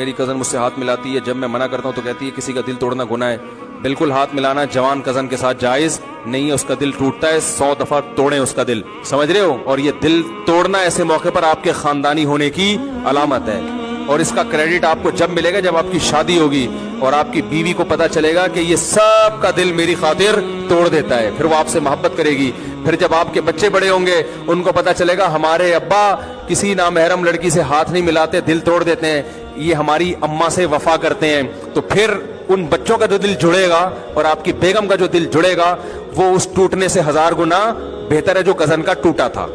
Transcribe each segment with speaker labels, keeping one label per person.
Speaker 1: میری کزن مجھ سے ہاتھ ملاتی ہے، جب میں منع کرتا ہوں تو کہتی ہے کسی کا دل توڑنا گناہ ہے۔ بالکل ہاتھ ملانا جوان کزن کے ساتھ جائز نہیں ہے، اس کا دل ٹوٹتا ہے، 100 دفعہ توڑیں اس کا دل، سمجھ رہے ہو؟ اور یہ دل توڑنا ایسے موقع پر آپ کے خاندانی ہونے کی علامت ہے، اور اس کا کریڈٹ آپ کو جب ملے گا جب آپ کی شادی ہوگی اور آپ کی بیوی کو پتا چلے گا کہ یہ سب کا دل میری خاطر توڑ دیتا ہے، پھر وہ آپ سے محبت کرے گی۔ پھر جب آپ کے بچے بڑے ہوں گے ان کو پتا چلے گا ہمارے ابا کسی نامحرم لڑکی سے ہاتھ نہیں ملاتے، دل توڑ دیتے ہیں، یہ ہماری اماں سے وفا کرتے ہیں، تو پھر ان بچوں کا جو دل جڑے گا اور آپ کی بیگم کا جو دل جڑے گا وہ اس ٹوٹنے سے 1000 گنا بہتر ہے جو کزن کا ٹوٹا تھا۔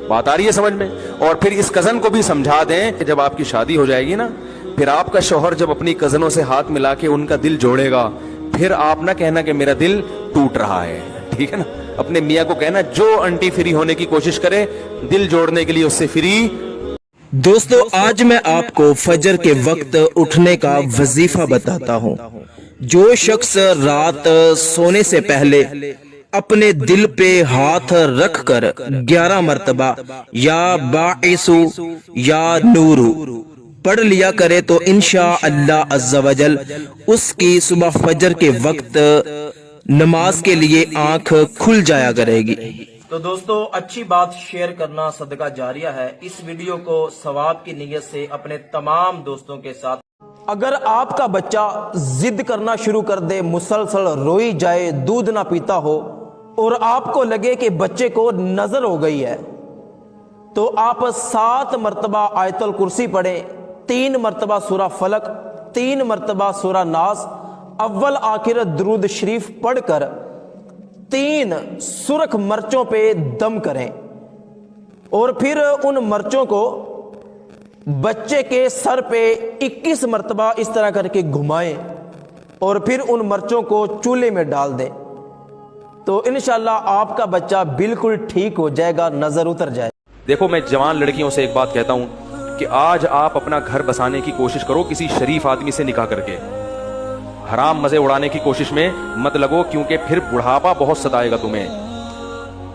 Speaker 1: بات آ رہی ہے سمجھ میں؟ اور پھر اس کزن کو بھی سمجھا دیں کہ جب آپ کی شادی ہو جائے گی نا، پھر آپ کا شوہر جب اپنی کزنوں سے ہاتھ ملا کے ان کا دل جوڑے گا، پھر آپ نہ کہنا کہ میرا دل ٹوٹ رہا ہے، ٹھیک ہے نا؟ اپنے میاں کو کہنا جو انٹی فری ہونے کی کوشش کرے دل جوڑنے کے لیے اس سے فری۔
Speaker 2: دوستو آج میں آپ کو فجر کے وقت اٹھنے کا وظیفہ بتاتا ہوں۔ جو شخص رات سونے سے پہلے اپنے دل پہ ہاتھ رکھ کر 11 مرتبہ یا باعث یا نور پڑھ لیا کرے تو انشاءاللہ عز و جل اس کی صبح فجر کے وقت نماز کے لیے آنکھ کھل جایا کرے گی۔
Speaker 3: تو دوستو اچھی بات شیئر کرنا صدقہ جاریہ ہے۔ اس ویڈیو کو ثواب کی نیت سے اپنے تمام دوستوں کے ساتھ۔ اگر آپ کا بچہ ضد کرنا شروع کر دے، مسلسل روئی جائے، دودھ نہ پیتا ہو اور آپ کو لگے کہ بچے کو نظر ہو گئی ہے، تو آپ 7 مرتبہ آیت الکرسی پڑھیں، 3 مرتبہ سورہ فلق، 3 مرتبہ سورہ ناس، اول آخر درود شریف پڑھ کر 3 سرخ مرچوں پہ دم کریں، اور پھر ان مرچوں کو بچے کے سر پہ 21 مرتبہ اس طرح کر کے گھمائیں، اور پھر ان مرچوں کو چولہے میں ڈال دیں، تو انشاءاللہ آپ کا بچہ بالکل ٹھیک ہو جائے گا، نظر اتر جائے۔
Speaker 1: دیکھو میں جوان لڑکیوں سے ایک بات کہتا ہوں کہ آج آپ اپنا گھر بسانے کی کوشش کرو کسی شریف آدمی سے نکاح کر کے، حرام مزے اڑانے کی کوشش میں مت لگو، کیونکہ پھر بڑھاپا بہت ستائے گا تمہیں۔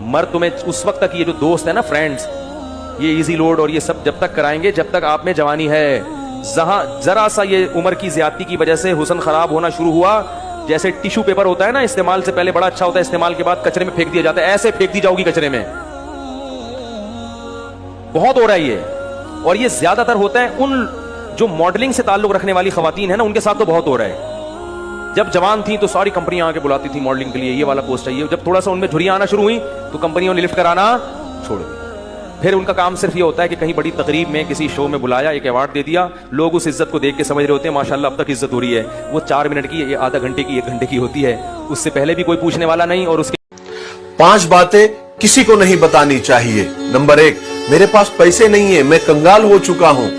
Speaker 1: مرد تمہیں اس وقت تک، یہ جو دوست ہے نا فرینڈز، یہ ایزی لوڈ اور یہ سب جب تک کرائیں گے جب تک آپ میں جوانی ہے۔ ذرا سا یہ عمر کی زیادتی کی وجہ سے حسن خراب ہونا شروع ہوا، جیسے ٹیشو پیپر ہوتا ہے نا، استعمال سے پہلے بڑا اچھا ہوتا ہے، استعمال کے بعد کچرے میں پھینک دیا جاتا ہے، ایسے پھینک دی جاؤ گی کچرے میں۔ بہت ہو رہا ہے یہ، اور یہ زیادہ تر ہوتا ہے ان جو ماڈلنگ سے تعلق رکھنے والی خواتین ہیں نا، ان کے ساتھ تو بہت ہو رہا ہے۔ جب جوان تھیں تو ساری کمپنیاں آ کے بلاتی تھیں ماڈلنگ کے لیے، یہ والا پوسٹ چاہیے، جب تھوڑا سا ان میں جھریاں آنا شروع ہوئی تو کمپنیوں نے لفٹ کرانا چھوڑ دی۔ پھر ان کا کام صرف یہ ہوتا ہے کہ کہیں بڑی تقریب میں کسی شو میں بلایا، ایک ایوارڈ دے دیا، لوگ اس عزت کو دیکھ کے سمجھ رہے ہوتے ہیں ماشاءاللہ اب تک عزت ہو رہی ہے۔ وہ 4 منٹ کی، یہ آدھا گھنٹے کی، 1 گھنٹے کی ہوتی ہے، اس سے پہلے بھی کوئی پوچھنے والا نہیں۔ اور اس کے
Speaker 4: 5 باتیں کسی کو نہیں بتانی چاہیے۔ نمبر 1، میرے پاس پیسے نہیں ہیں، میں کنگال ہو چکا ہوں۔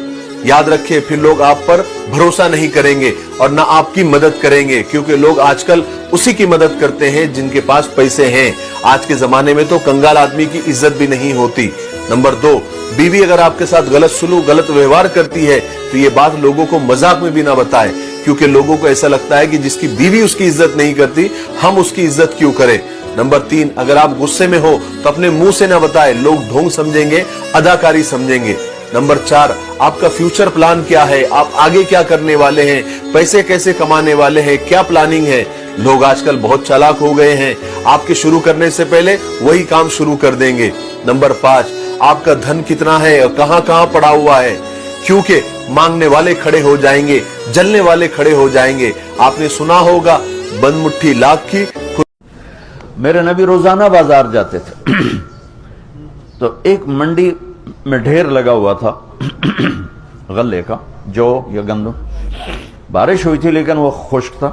Speaker 4: یاد رکھیں پھر لوگ آپ پر بھروسہ نہیں کریں گے اور نہ آپ کی مدد کریں گے، کیونکہ لوگ آج کل اسی کی مدد کرتے ہیں جن کے پاس پیسے ہیں۔ آج کے زمانے میں تو کنگال آدمی کی عزت بھی نہیں ہوتی۔ نمبر 2، بیوی اگر آپ کے ساتھ غلط سلوک، غلط ویوہار کرتی ہے تو یہ بات لوگوں کو مذاق میں بھی نہ بتائے، کیونکہ لوگوں کو ایسا لگتا ہے کہ جس کی بیوی اس کی عزت نہیں کرتی ہم اس کی عزت کیوں کریں۔ نمبر 3، اگر آپ غصے میں ہو تو اپنے منہ سے نہ بتائے، لوگ ڈھونگ سمجھیں گے، اداکاری سمجھیں گے۔ نمبر 4، آپ کا فیوچر پلان کیا ہے، آپ آگے کیا کرنے والے ہیں، پیسے کیسے کمانے والے ہیں، کیا پلاننگ ہے۔ لوگ آج کل بہت چالاک ہو گئے ہیں، آپ کے شروع کرنے سے پہلے وہی کام شروع کر دیں گے۔ نمبر 5، آپ کا دھن کتنا ہے اور کہاں کہاں پڑا ہوا ہے، کیونکہ مانگنے والے کھڑے ہو جائیں گے، جلنے والے کھڑے ہو جائیں گے۔ آپ نے سنا ہوگا بند مٹھی لاکھ کی۔
Speaker 5: میرے نبی روزانہ بازار جاتے تھے تو ایک منڈی میں ڈھیر لگا ہوا تھا غلے کا، جو یا گندم، بارش ہوئی تھی لیکن وہ خشک تھا،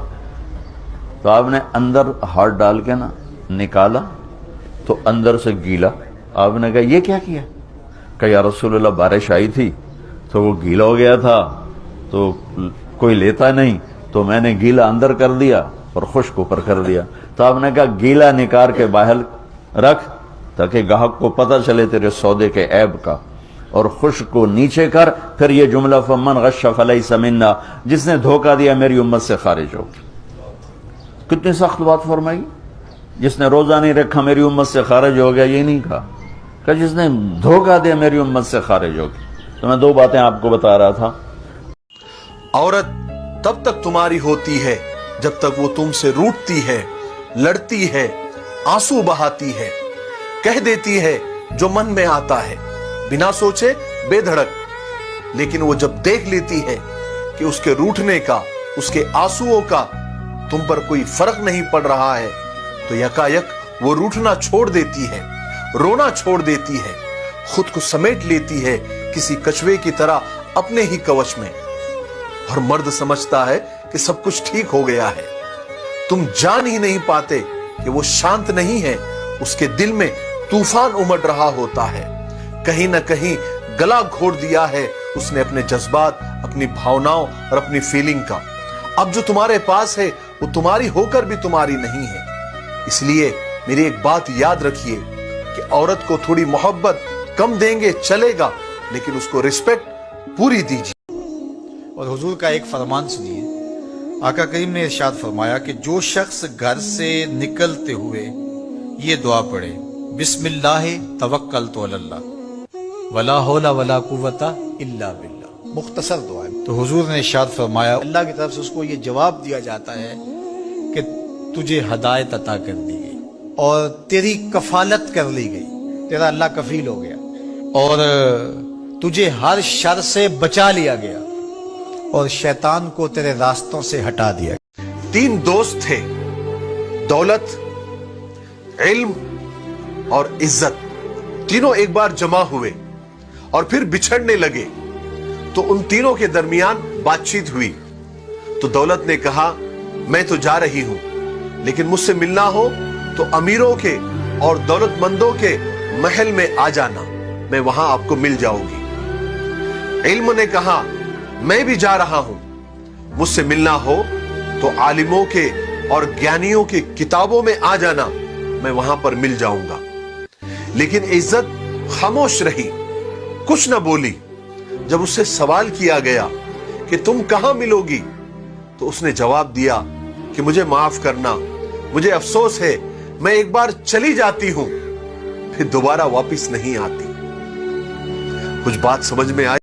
Speaker 5: تو آپ نے اندر ہاتھ ڈال کے نا نکالا تو اندر سے گیلا۔ آپ نے کہا یہ کیا کیا؟ کہ یا رسول اللہ بارش آئی تھی تو وہ گیلا ہو گیا تھا تو کوئی لیتا نہیں، تو میں نے گیلا اندر کر دیا اور خشک اوپر کر دیا۔ تو آپ نے کہا گیلا نکار کے باہر رکھ تاکہ گاہک کو پتہ چلے تیرے سودے کے عیب کا، اور خشک کو نیچے کر۔ پھر یہ جملہ فمن غش فلیس منا، جس نے دھوکہ دیا میری امت سے خارج ہو۔ کتنی سخت بات فرمائی۔ جس نے روزہ نہیں رکھا میری امت سے خارج ہو گیا، یہ نہیں کہا کہ جس نے دھوکہ دیا میری امت سے خارج ہو گیا۔ تو میں 2 باتیں آپ کو بتا رہا تھا۔
Speaker 4: औरत तब तक तुम्हारी होती है जब तक वो तुमसे रूठती है, लड़ती है, आंसू बहाती है, कह देती है जो मन में आता है, बिना सोचे बेधड़क। लेकिन वो जब देख लेती है कि उसके रूठने का, उसके आंसुओं का तुम पर कोई फर्क नहीं पड़ रहा है, तो यकायक वो रूठना छोड़ देती है, रोना छोड़ देती है, खुद को समेट लेती है किसी कछुए की तरह अपने ही कवच में। और मर्द समझता है कि सब कुछ ठीक हो गया है। तुम जान ही नहीं पाते कि वो शांत नहीं है, उसके दिल में तूफान उमड़ रहा होता है। कहीं ना कहीं गला घोट दिया है उसने अपने जज्बात, अपनी भावनाओं और अपनी फीलिंग का। अब जो तुम्हारे पास है वो तुम्हारी होकर भी तुम्हारी नहीं है। इसलिए मेरी एक बात याद रखिए कि औरत को थोड़ी मोहब्बत कम देंगे चलेगा, लेकिन उसको रिस्पेक्ट पूरी दीजिए।
Speaker 6: और हुजूर का एक फरमान सुनिए। आका करीम ने इरशाद फरमाया कि जो शख्स घर से निकलते हुए ये दुआ पढ़े, बिस्मिल्लाह तवक्कलतु अलल्लाह वला हौला वला कुव्वता इल्ला बिल्लाह, मुख्तसर दुआ है। तो हुजूर ने इरशाद फरमाया अल्लाह की तरफ से उसको ये जवाब दिया जाता है कि तुझे हदायत अता कर दी गई और तेरी कफालत कर ली गई, तेरा अल्लाह कफील हो गया और तुझे हर शर से बचा लिया गया और शैतान को तेरे रास्तों से हटा दिया।
Speaker 4: 3 दोस्त थे, दौलत, इल्म और इज्जत। तीनों एक बार जमा हुए और फिर बिछड़ने लगे। तो उन तीनों के दरमियान बातचीत हुई। तो दौलत ने कहा मैं तो जा रही हूं, लेकिन मुझसे मिलना हो तो अमीरों के और दौलतमंदों के महल में आ जाना, मैं वहां आपको मिल जाऊंगी। इल्म ने कहा मैं भी जा रहा हूं, मुझसे मिलना हो तो आलिमों के और ज्ञानियों की किताबों में आ जाना, मैं वहां पर मिल जाऊंगा। लेकिन इज्जत खामोश रही, कुछ न बोली। जब उससे सवाल किया गया कि तुम कहां मिलोगी, तो उसने जवाब दिया कि मुझे माफ करना, मुझे अफसोस है, मैं एक बार चली जाती हूं, फिर दोबारा वापस नहीं आती। कुछ बात समझ में आई?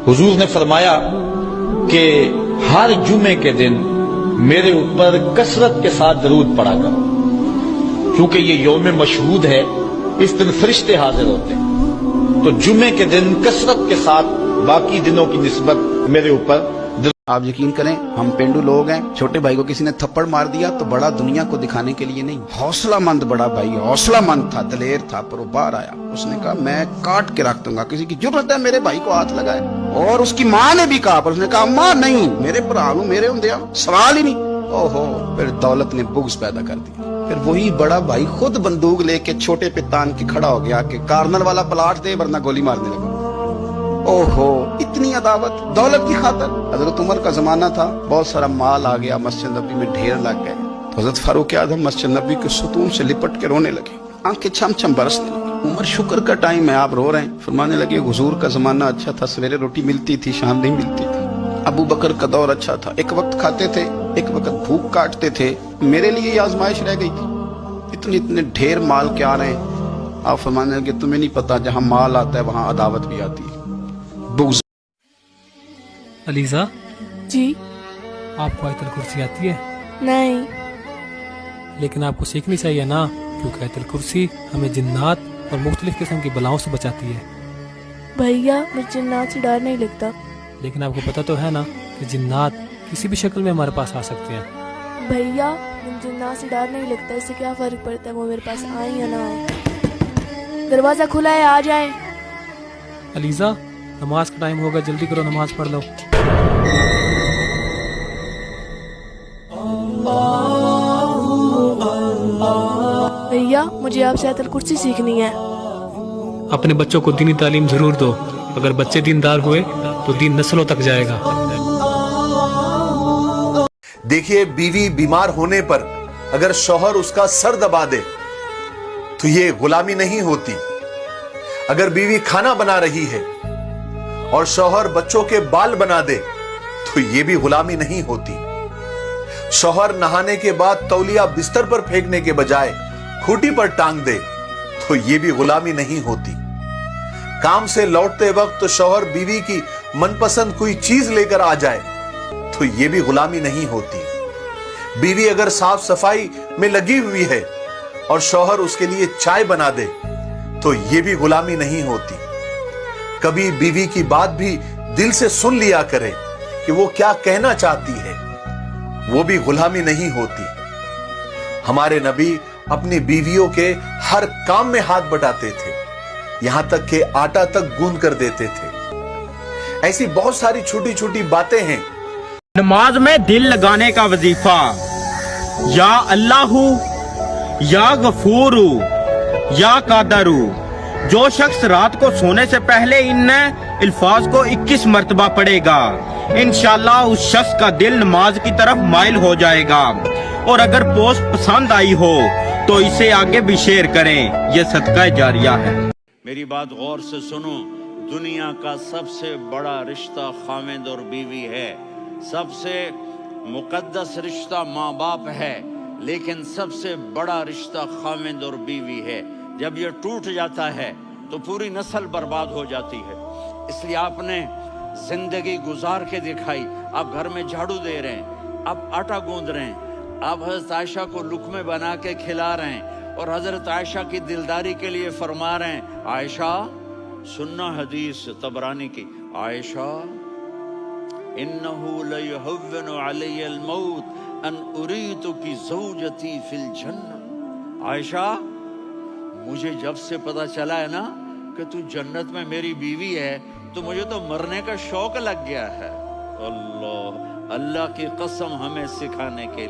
Speaker 6: हुजूर ने फरमाया कि हर जुमे के दिन मेरे ऊपर कसरत के साथ दरूद पढ़ा करो, क्योंकि ये यौम मशहूद है, इस दिन फरिश्ते हाजिर होते हैं। तो जुमे के दिन कसरत के साथ बाकी दिनों की निस्बत मेरे ऊपर।
Speaker 7: आप यकीन करें, हम पेंडू लोग हैं। छोटे भाई को किसी ने थप्पड़ मार दिया तो बड़ा दुनिया को दिखाने के लिए नहीं, हौसलामंद बड़ा भाई, हौसलामंद था, दलेर था, पर वो बाहर आया। उसने कहा मैं काट के रख दूंगा, किसी की जुर्रत है मेरे भाई को हाथ लगाए। और उसकी माँ ने भी कहा, पर उसने कहा माँ नहीं, मेरे भरा हूं, मेरे होंदे सवाल ही नहीं। ओहो, फिर दौलत ने बुग्ज पैदा कर दिया। फिर वही बड़ा भाई खुद बंदूक लेके छोटे पे तान के खड़ा हो गया कि कार्नल वाला प्लाट दे वरना गोली मारने लगा। ओहो, इतनी अदावत दौलत की खातर। हजरत उमर का जमाना था, बहुत सारा माल आ गया, मस्जिद नबी में ढेर लग गए। तो हजरत फारूक आजम मस्जिद नबी के सुतून से लिपट के रोने लगे, आंखें छम छम बरसने लगी। उमर शुक्र का टाइम है, आप रो रहे हैं। फरमाने लगे हुजूर का जमाना अच्छा था, सवेरे रोटी मिलती थी, शाम नहीं मिलती थी। अबू बकर का दौर अच्छा था, एक वक्त खाते थे, एक वक्त भूख काटते थे। मेरे लिए ये आजमाइश रह गई थी, इतने इतने ढेर माल के आ रहे हैं। आप फरमाने लगे तुम्हें नहीं पता, जहाँ माल आता है वहाँ अदावत भी आती है।
Speaker 8: अलीजा
Speaker 9: जी
Speaker 8: आपको आयतल कुर्सी आती है?
Speaker 9: नहीं।
Speaker 8: लेकिन आपको सीखनी चाहिए ना, क्योंकि आयतल कुर्सी हमें जिन्नात और मुख्तलिफ किस्म की बलाओं से बचाती है।
Speaker 9: भैया मुझे जिन्नात से डर नहीं लगता।
Speaker 8: लेकिन आपको पता तो है ना कि जिन्नात किसी भी शक्ल में हमारे पास आ सकते हैं।
Speaker 9: भैया मुझे जिन्नात से डर नहीं लगता, इससे क्या फर्क पड़ता है वो मेरे पास आए या ना आए। दरवाजा खुला है, आ जाए।
Speaker 8: अलीजा नमाज का टाइम होगा, जल्दी करो, नमाज पढ़ लो।
Speaker 9: भैया मुझे आपसे आयतल कुर्सी सीखनी है।
Speaker 8: अपने बच्चों को दीनी तालीम जरूर दो, अगर बच्चे दीनदार हुए तो दीन नस्लों तक जाएगा।
Speaker 4: देखिए, बीवी बीमार होने पर अगर शौहर उसका सर दबा दे तो ये गुलामी नहीं होती। अगर बीवी खाना बना रही है और शौहर बच्चों के बाल बना दे तो ये भी गुलामी नहीं होती। शौहर नहाने के बाद तौलिया बिस्तर पर फेंकने के बजाय खूंटी पर टांग दे तो ये भी गुलामी नहीं होती। काम से लौटते वक्त शौहर बीवी की मनपसंद कोई चीज लेकर आ जाए तो ये भी गुलामी नहीं होती। बीवी अगर साफ सफाई में लगी हुई है और शौहर उसके लिए चाय बना दे तो ये भी गुलामी नहीं होती। कभी बीवी की बात भी दिल से सुन लिया करे कि वो क्या कहना चाहती है, वो भी गुलामी नहीं होती। हमारे नबी अपनी बीवियों के हर काम में हाथ बटाते थे, यहां तक कि आटा तक गूंद कर देते थे। ऐसी बहुत सारी छोटी छोटी बातें हैं।
Speaker 10: नमाज में दिल लगाने का वजीफा, या अल्लाहू या गफूरू या कादरू। जो शख्स रात को सोने से पहले इन अल्फाज को 21 मर्तबा पढ़ेगा, इंशाअल्लाह उस शख्स का दिल नमाज की तरफ माइल हो जाएगा। और अगर पोस्ट पसंद आई हो तो इसे आगे भी शेयर करें, यह सदका जारिया है।
Speaker 5: मेरी बात गौर से सुनो, दुनिया का सबसे बड़ा रिश्ता खामिद और बीवी है। सबसे मुकद्दस रिश्ता माँ बाप है, लेकिन सबसे बड़ा रिश्ता खामिद और बीवी है। जब ये टूट जाता है तो पूरी नस्ल बर्बाद हो जाती है। इसलिए आपने जिंदगी गुजार के दिखाई। आप घर में झाड़ू दे रहे हैं, आप आटा गूंद रहे हैं, आप हज़रत आयशा को लुक़मे बना के खिला रहे हैं और हज़रत आयशा की दिलदारी के लिए फरमा रहे हैं, आयशा सुन्ना हदीस तबरानी की, आयशा इन्नहु लयुहव्विनु अलैयल मौत अन उरीतुकी ज़ौजती फिल जन्नह। आयशा, मुझे जब से पता चला है ना कि तू जन्नत में मेरी बीवी है, तो मुझे तो मरने का शौक लग गया है। अल्लाह की कसम हमें सिखाने के लिए।